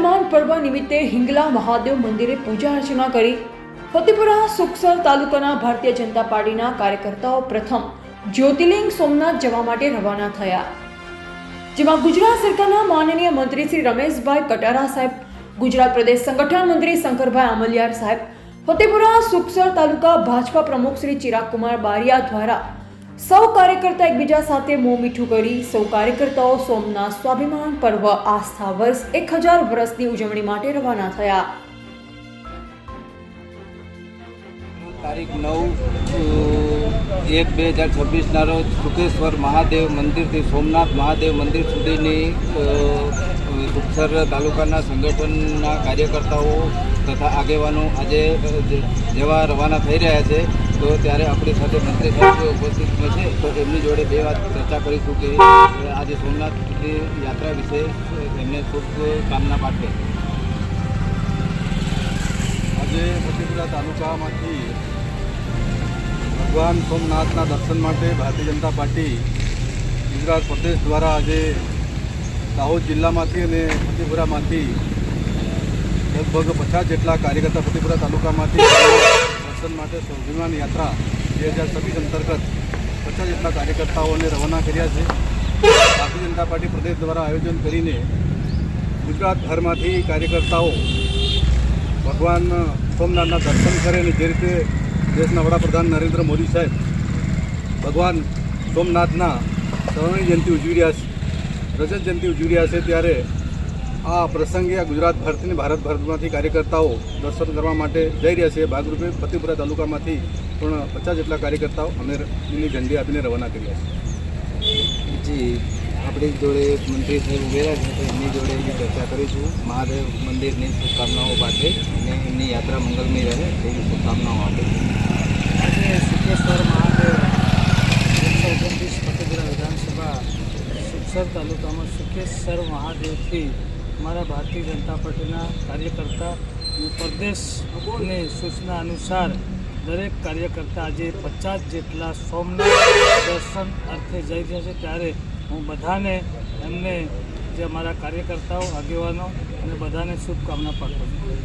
સ્વાભિમાન પર્વ નિમિત્તે હિંગલા મહાદેવ મંદિરે પૂજા અર્ચના કરી ફતેપુરા સુખસર તાલુકાના ભારતીય જનતા પાર્ટીના કાર્યકર્તાઓ પ્રથમ જ્યોતિર્લિંગ સોમનાથ જવા માટે રવાના થયા, જેમાં ગુજરાત સરકારના માનનીય મંત્રી શ્રી રમેશભાઈ કટારા સાહેબ, ગુજરાત પ્રદેશ સંગઠન મંત્રી શંકરભાઈ આમલિયાર સાહેબ, ફતેપુરા સુખસર તાલુકા ભાજપા પ્રમુખ શ્રી ચિરાગકુમાર બારિયા દ્વારા સૌ કાર્યકર્તા એકબીજા સાથે મોં મીઠું કરી સૌ કાર્યકર્તાઓ સોમનાથ સ્વાભિમાન પર્વ આસ્થા વર્ષ 1000 વર્ષની ઉજવણી માટે રવાના થયા। તારીખ 9/1/2026 રોજ સુકેશ્વર મહાદેવ મંદિરથી સોમનાથ મહાદેવ મંદિર સુધીની સુખસર તાલુકાના સંગઠનના કાર્યકર્તાઓ તથા આગેવાનો આજે જેવા રવાના થઈ રહ્યા છે, તો ત્યારે આપણી સાથે મંત્રી સાહેબ ઉપસ્થિત છે, તો એમની જોડે બે વાત ચર્ચા કરીશું કે આજે સોમનાથની યાત્રા વિશે એમને શુભકામના પાઠવે। આજે ફતેપુરા તાલુકામાંથી ભગવાન સોમનાથના દર્શન માટે ભારતીય જનતા પાર્ટી ગુજરાત પ્રદેશ દ્વારા આજે દાહોદ જિલ્લામાંથી અને ફતેપુરામાંથી લગભગ 50 જેટલા કાર્યકર્તા ફતેપુરા તાલુકામાંથી દર્શન માટે સ્વાભિમાન યાત્રા 2026 અંતર્ગત 50 જેટલા કાર્યકર્તાઓને રવાના કર્યા છે। ભારતીય જનતા પાર્ટી પ્રદેશ દ્વારા આયોજન કરીને ગુજરાતભરમાંથી કાર્યકર્તાઓ ભગવાન સોમનાથના દર્શન કરે અને જે રીતે દેશના વડાપ્રધાન નરેન્દ્ર મોદી સાહેબ ભગવાન સોમનાથના સ્વર્ણ જયંતિ ઉજવી રહ્યા છે, રજત જયંતિ ઉજવી રહ્યા છે, ત્યારે આ પ્રસંગે ગુજરાત ભરથી ભારતભરમાંથી કાર્યકર્તાઓ દર્શન કરવા માટે જઈ રહ્યા છે। ભાગરૂપે ફતેપુરા તાલુકામાંથી પણ 50 જેટલા કાર્યકર્તાઓ અમે લીલી ઝંડી આપીને રવાના કર્યા છે। જી, આપણી જોડે મંત્રી સાહેબ ઉભેલા છે, તો એમની જોડે એની ચર્ચા કરીશું। મહાદેવ મંદિરની શુભકામનાઓ પાઠવે અને એમની યાત્રા મંગલમય રહે તેવી શુભકામનાઓ આપે। આજે સુકેશ્વર મહાદેવ ફતેપુરા વિધાનસભા સુખસર તાલુકામાં સુકેશ્વર મહાદેવથી અમારા ભારતીય જનતા પાર્ટીના કાર્યકર્તા અને પ્રદેશની સૂચના અનુસાર દરેક કાર્યકર્તા આજે 50 જેટલા સોમનાથ દર્શન અર્થે જઈ રહ્યા છે, ત્યારે હું બધાને એમને જે અમારા કાર્યકર્તાઓ આગેવાનો અને બધાને શુભકામના પાઠવું છું।